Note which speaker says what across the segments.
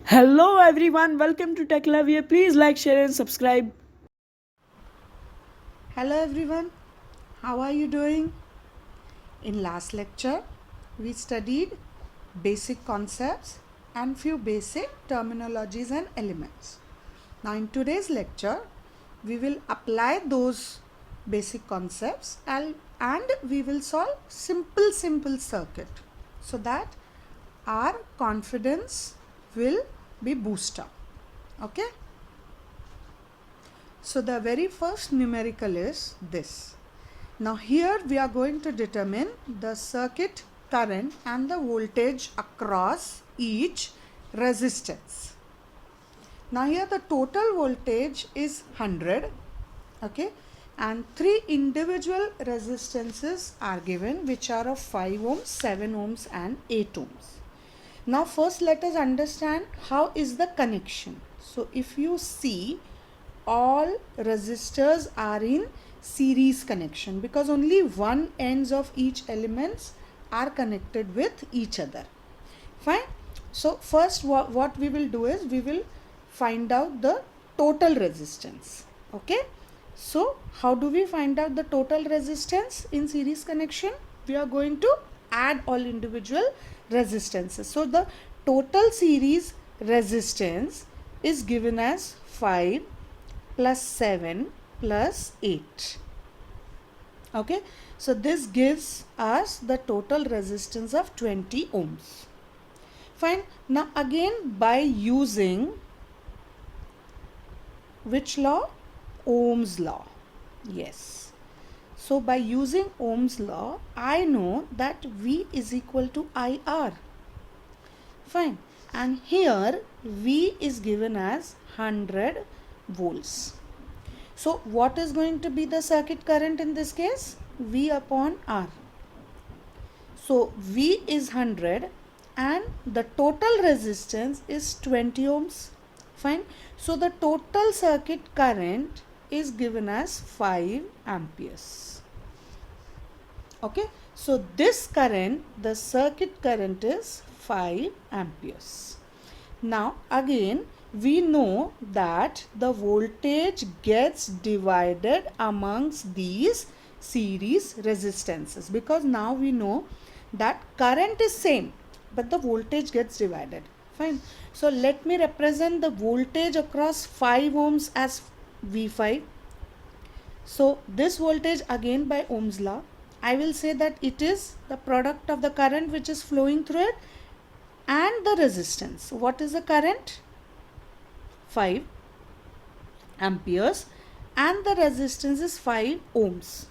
Speaker 1: Hello everyone, welcome to Tech-Lavya. Please like, share and subscribe.
Speaker 2: Hello everyone, how are you doing? In last lecture, we studied basic concepts and few basic terminologies and elements. Now in today's lecture, we will apply those basic concepts and we will solve simple circuit so that our confidence will be boosted up. Okay? So the very first numerical is this. Now here we are going to determine the circuit current and the voltage across each resistance. Now here the total voltage is 100, okay, and three individual resistances are given which are of 5 ohms, 7 ohms and 8 ohms. Now first let us understand how is the connection. So if you see, all resistors are in series connection because only one ends of each elements are connected with each other. Fine. So first what we will do is we will find out the total resistance. Okay. So how do we find out the total resistance in series connection? We are going to add all individual resistances. So the total series resistance is given as 5 plus 7 plus 8. Okay, so this gives us the total resistance of 20 ohms. Fine. Now again, by using which law? Ohm's law. Yes. So by using Ohm's law, I know that V is equal to IR. Fine. And here V is given as 100 volts. So what is going to be the circuit current in this case? V upon R. So V is 100 and the total resistance is 20 ohms. Fine. So the total circuit current is given as 5 amperes. Okay. So this current, the circuit current is 5 amperes. Now again, we know that the voltage gets divided amongst these series resistances because now we know that current is same but the voltage gets divided. Fine. So let me represent the voltage across 5 ohms as V5. So this voltage again by Ohm's law, I will say that it is the product of the current which is flowing through it and the resistance. What is the current? 5 amperes and the resistance is 5 ohms.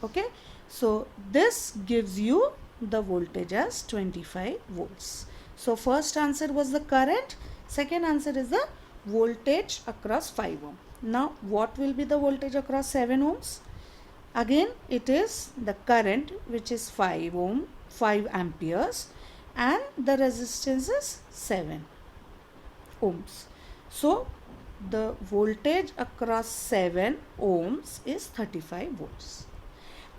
Speaker 2: Okay. So this gives you the voltage as 25 volts. So first answer was the current. Second answer is the voltage across 5 ohm. Now what will be the voltage across 7 ohms? Again it is the current which is 5 amperes and the resistance is 7 ohms. So the voltage across 7 ohms is 35 volts.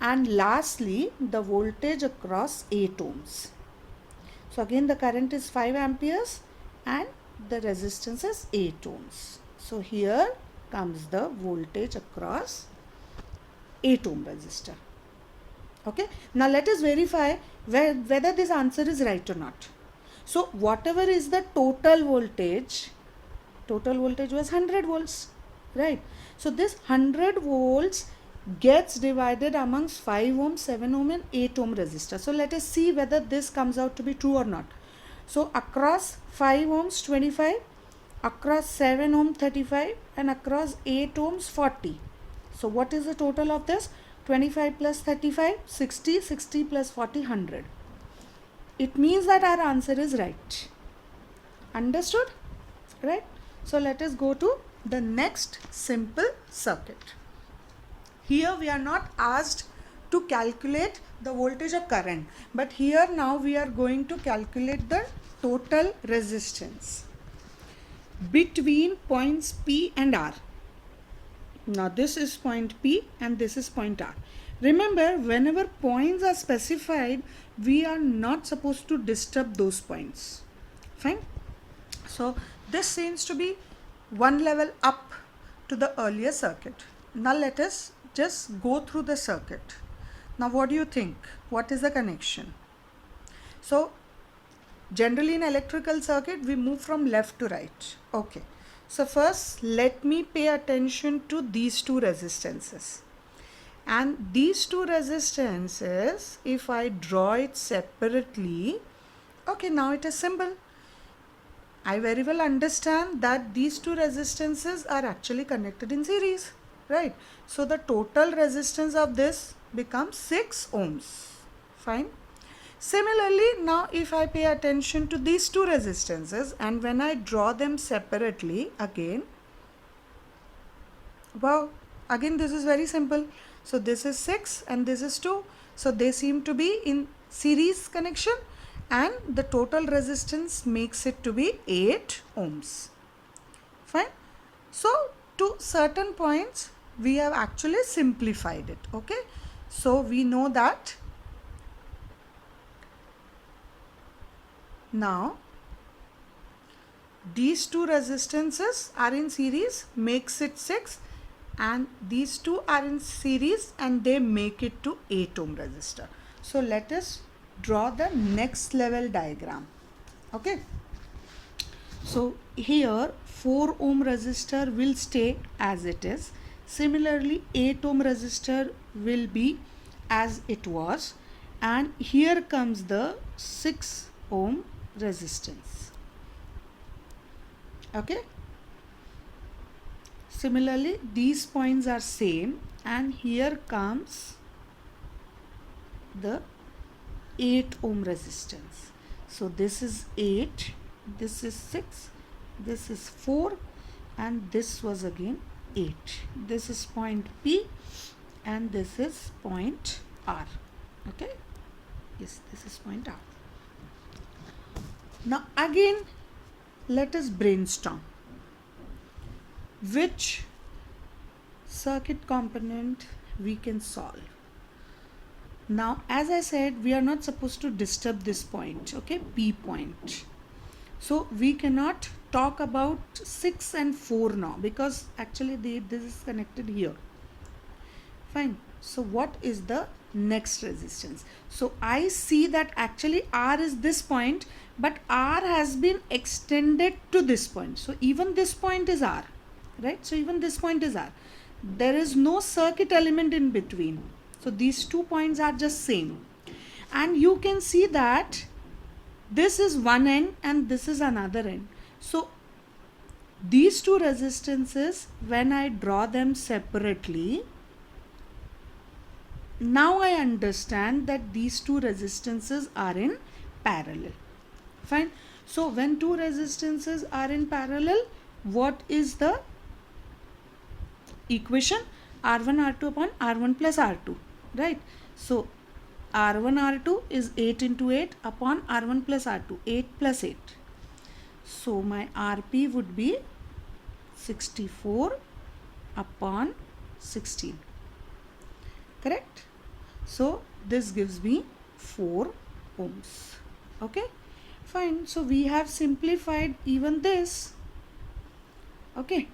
Speaker 2: And lastly, the voltage across 8 ohms. So again the current is 5 amperes and the resistance is 8 ohms. So here comes the voltage across 8 ohm resistor. Okay. Now let us verify whether this answer is right or not. So whatever is the total voltage was 100 volts, right? So this 100 volts gets divided amongst 5 ohm, 7 ohm and 8 ohm resistor. So let us see whether this comes out to be true or not. So across 5 ohms 25, across 7 ohm 35 and across 8 ohms 40. So what is the total of this? 25 plus 35, 60, 60 plus 40, 100. It means that our answer is right. Understood? Right? So let us go to the next simple circuit. Here we are not asked to calculate the voltage or current, but here now we are going to calculate the total resistance between points P and R. Now this is point P and this is point R. Remember, whenever points are specified, we are not supposed to disturb those points. Fine. So this seems to be one level up to the earlier circuit. Now let us just go through the circuit. Now what do you think? What is the connection? So generally in electrical circuit we move from left to right. Okay. So first let me pay attention to these two resistances. And these two resistances, if I draw it separately, okay, now it is simple. I very well understand that these two resistances are actually connected in series, right? So the total resistance of this becomes 6 ohms. Fine. Similarly, now if I pay attention to these two resistances and when I draw them separately again, wow, again this is very simple. So this is 6 and this is 2. So they seem to be in series connection and the total resistance makes it to be 8 ohms. Fine. So to certain points we have actually simplified it. Okay. So we know that now these two resistances are in series, makes it 6, and these two are in series and they make it to 8 ohm resistor. So let us draw the next level diagram. Okay. So here 4 ohm resistor will stay as it is. Similarly 8 ohm resistor will be as it was, and here comes the 6 ohm resistance. Okay. Similarly these points are same and here comes the 8 ohm resistance. So this is 8, this is 6, this is 4, and this was again 8. This is point P and this is point R. Okay. Yes, this is point R. Now again let us brainstorm. Which circuit component we can solve? Now as I said, we are not supposed to disturb this point, okay, P point. So we cannot talk about 6 and 4 now because actually this is connected here. Fine. So what is the next resistance? So I see that actually R is this point, but R has been extended to this point. So even this point is R, right? So even this point is R. There is no circuit element in between. So these 2 points are just same. And you can see that this is one end and this is another end. So these two resistances, when I draw them separately, now I understand that these two resistances are in parallel. Fine. So when two resistances are in parallel, what is the equation? R1 R2 upon R1 plus R2, right? So R1 R2 is 8 into 8 upon R1 plus R2, 8 plus 8. So my RP would be 64 upon 16. Correct? So this gives me 4 ohms. Okay, fine. So we have simplified even this. Okay,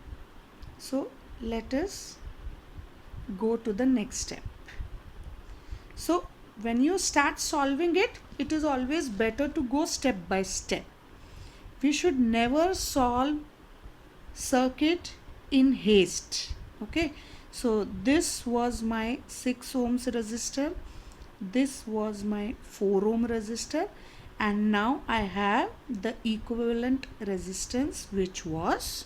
Speaker 2: so let us go to the next step. So when you start solving it, it is always better to go step by step. We should never solve circuit in haste. Okay, so this was my 6 ohms resistor, this was my 4 ohm resistor, and now I have the equivalent resistance which was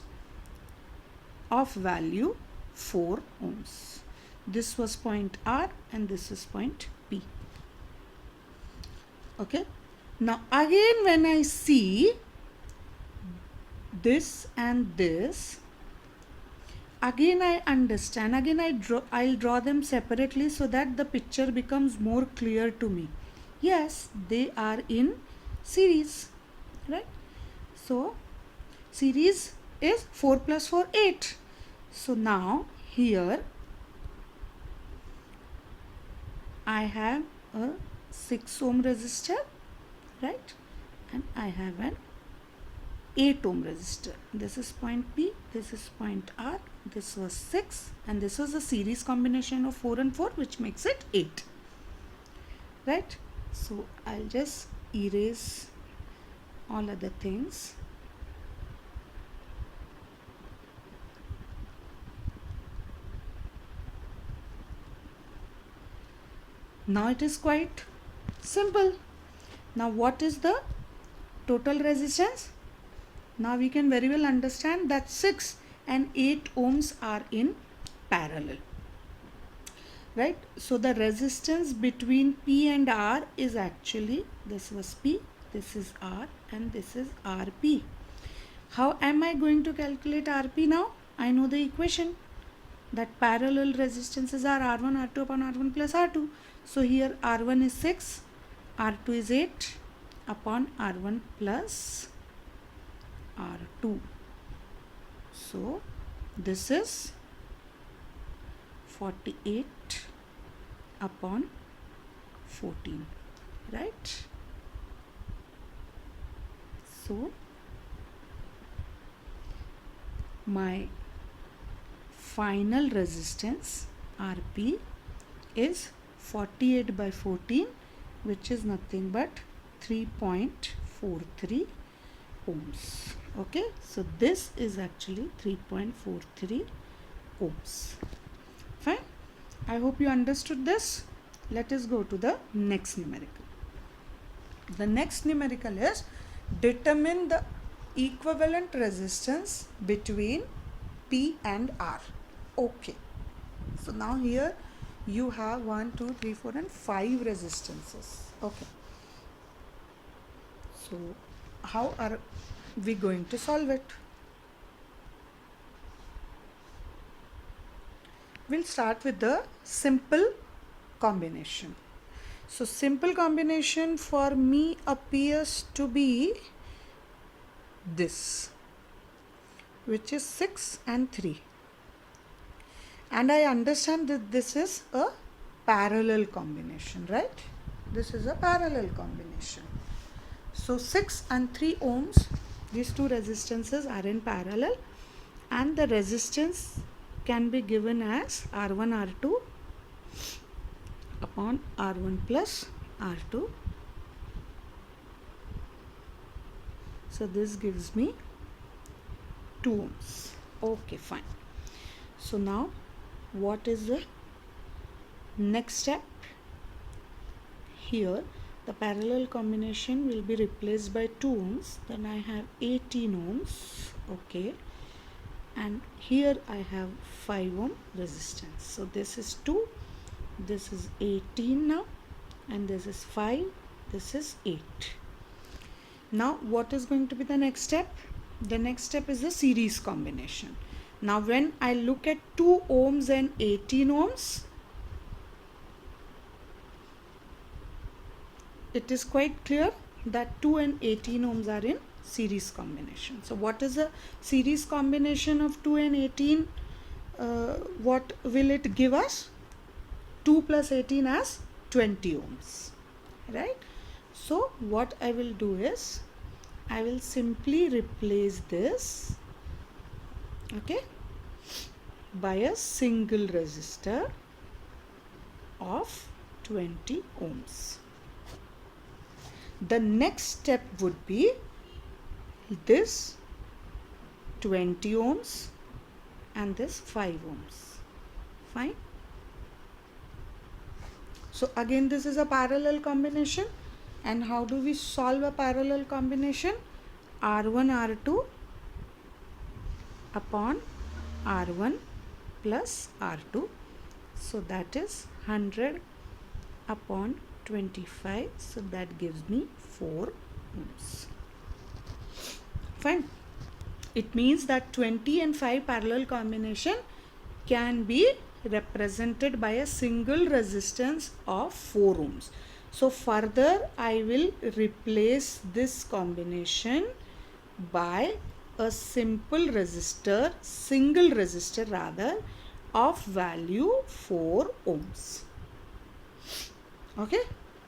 Speaker 2: of value 4 ohms. This was point R and this is point P. Okay, now again when I see this and this, again I understand, again I'll draw them separately so that the picture becomes more clear to me. Yes, they are in series, right? So series is 4 plus 4, 8. So now here I have a 6 ohm resistor, right? And I have an 8 ohm resistor. This is point P, this is point R, this was 6, and this was a series combination of 4 and 4, which makes it 8. Right? So I'll just erase all other things. Now it is quite simple. Now what is the total resistance? Now we can very well understand that 6 and 8 ohms are in parallel. Right? So the resistance between P and R is actually, this was P, this is R, and this is RP. How am I going to calculate RP now? I know the equation that parallel resistances are R1 R2 upon R1 plus R2. So here R1 is 6, R2 is 8 upon R1 plus R2. So this is 48 upon 14, right? So my final resistance RP is 48 by 14, which is nothing but 3.43 ohms. Okay, so this is actually 3.43 ohms. Fine. I hope you understood this. Let us go to the next numerical. The next numerical is determine the equivalent resistance between P and R. Okay. So now here you have 1, 2, 3, 4 and 5 resistances. Okay. So how are we going to solve it? We'll start with the simple combination. So simple combination for me appears to be this, which is 6 and 3. And I understand that this is a parallel combination, right? This is a parallel combination. So 6 and 3 ohms, these two resistances are in parallel, and the resistance can be given as R1 R2 upon R1 plus R2. So this gives me 2 ohms. Okay, fine. So now what is the next step? Here the parallel combination will be replaced by 2 ohms. Then I have 18 ohms. Okay. And here I have 5 ohm resistance. So this is 2, this is 18 now, and this is 5, this is 8. Now what is going to be the next step? The next step is the series combination. Now when I look at 2 ohms and 18 ohms, it is quite clear that 2 and 18 ohms are in series combination. So what is the series combination of 2 and 18? What will it give us? 2 plus 18 as 20 ohms, right? So what I will do is I will simply replace this, okay, by a single resistor of 20 ohms. The next step would be this 20 ohms and this 5 ohms. Fine. So again this is a parallel combination, and how do we solve a parallel combination? R1 R2 upon R1 plus R2. So that is 100 upon 25. So that gives me 4 ohms. Fine. It means that 20 and 5 parallel combination can be represented by a single resistance of 4 ohms. So further I will replace this combination by a simple resistor, single resistor rather, of value 4 ohms. Okay.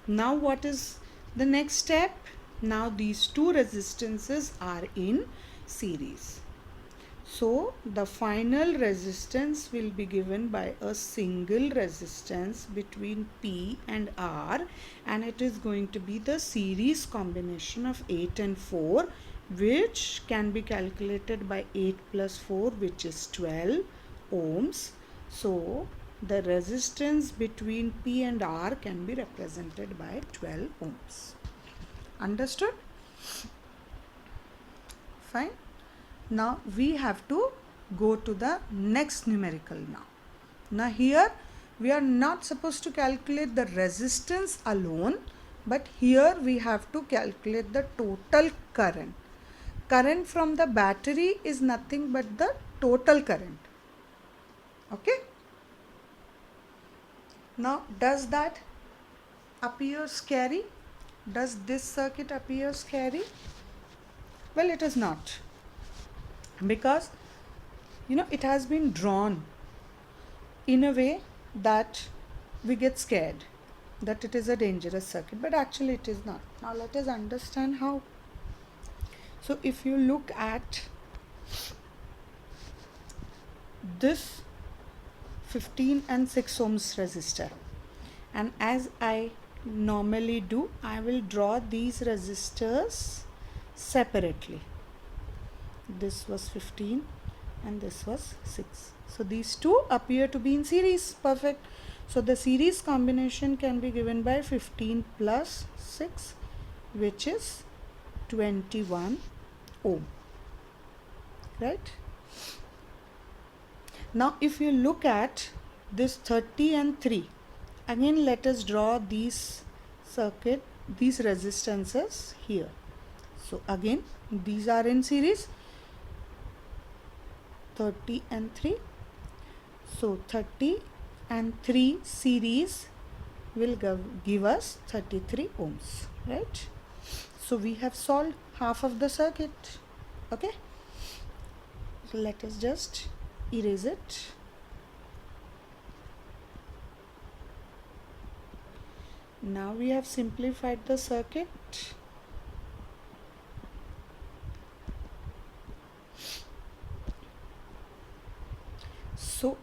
Speaker 2: Now what is the next step? Now these two resistances are in series. So the final resistance will be given by a single resistance between P and R, and it is going to be the series combination of 8 and 4, which can be calculated by 8 plus 4, which is 12 ohms. So the resistance between P and R can be represented by 12 ohms. Understood? Fine. Now we have to go to the next numerical now. Now here we are not supposed to calculate the resistance alone, but here we have to calculate the total current. Current from the battery is nothing but the total current. Okay. Now does that appear scary? Does this circuit appear scary? Well, it is not, because it has been drawn in a way that we get scared that it is a dangerous circuit, but actually it is not. Now let us understand how. So if you look at this 15 and 6 ohms resistor, and as I normally do, I will draw these resistors separately. This was 15 and this was 6. So these two appear to be in series. Perfect. So the series combination can be given by 15 plus 6, which is 21 ohm. Right? Now if you look at this 30 and 3, again let us draw these resistances here. So again these are in series, 30 and 3. So 30 and 3 series will give us 33 ohms, right? So we have solved half of the circuit. Okay, so let us just erase it. Now we have simplified the circuit. So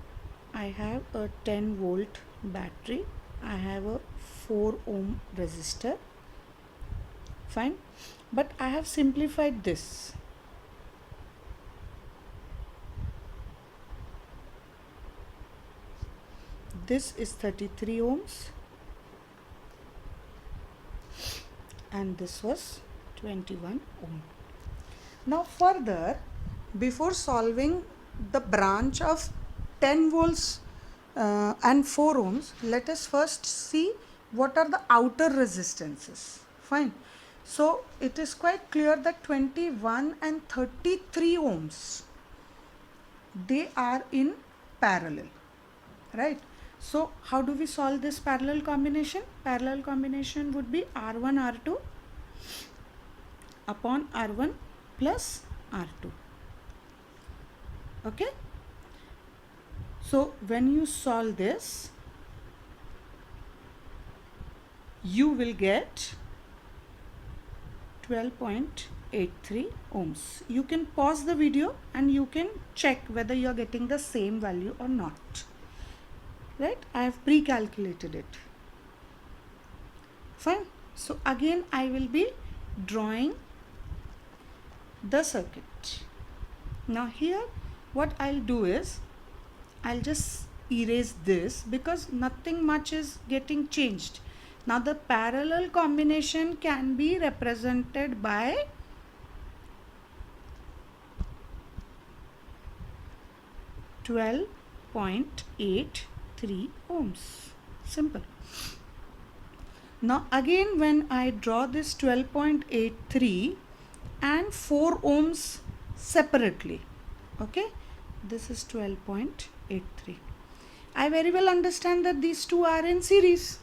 Speaker 2: I have a 10 volt battery, I have a 4 ohm resistor. Fine, but I have simplified this. This is 33 ohms and this was 21 ohm. Now further, before solving the branch of 10 volts and 4 ohms, let us first see what are the outer resistances. Fine. So it is quite clear that 21 and 33 ohms, they are in parallel, right? So how do we solve this parallel combination? Parallel combination would be R1 R2 upon R1 plus R2. Okay. So when you solve this, you will get 12.83 ohms. You can pause the video and you can check whether you are getting the same value or not. Right? I have pre-calculated it. Fine. So again I will be drawing the circuit. Now here what I'll do is I'll just erase this because nothing much is getting changed. Now the parallel combination can be represented by .83 ohms. Simple. Now again when I draw this 12.83 and 4 ohms separately, okay, this is 12.83. I very well understand that these two are in series.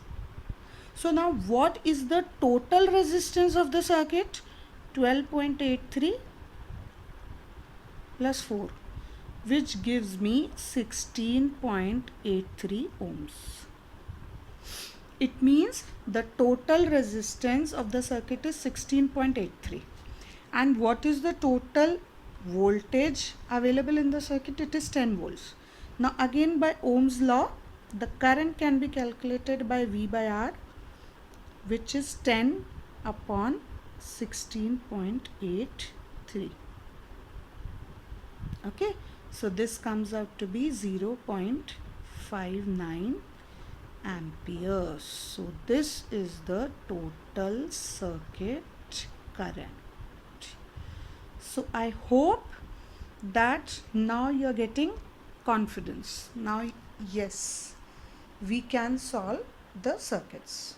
Speaker 2: So now what is the total resistance of the circuit? 12.83 plus 4, which gives me 16.83 ohms. It means the total resistance of the circuit is 16.83. And what is the total voltage available in the circuit? It is 10 volts. Now again, by Ohm's law, the current can be calculated by V by R, which is 10 upon 16.83. Okay, so this comes out to be 0.59 amperes. So this is the total circuit current. So I hope that now you're getting confidence. Now, yes, we can solve the circuits.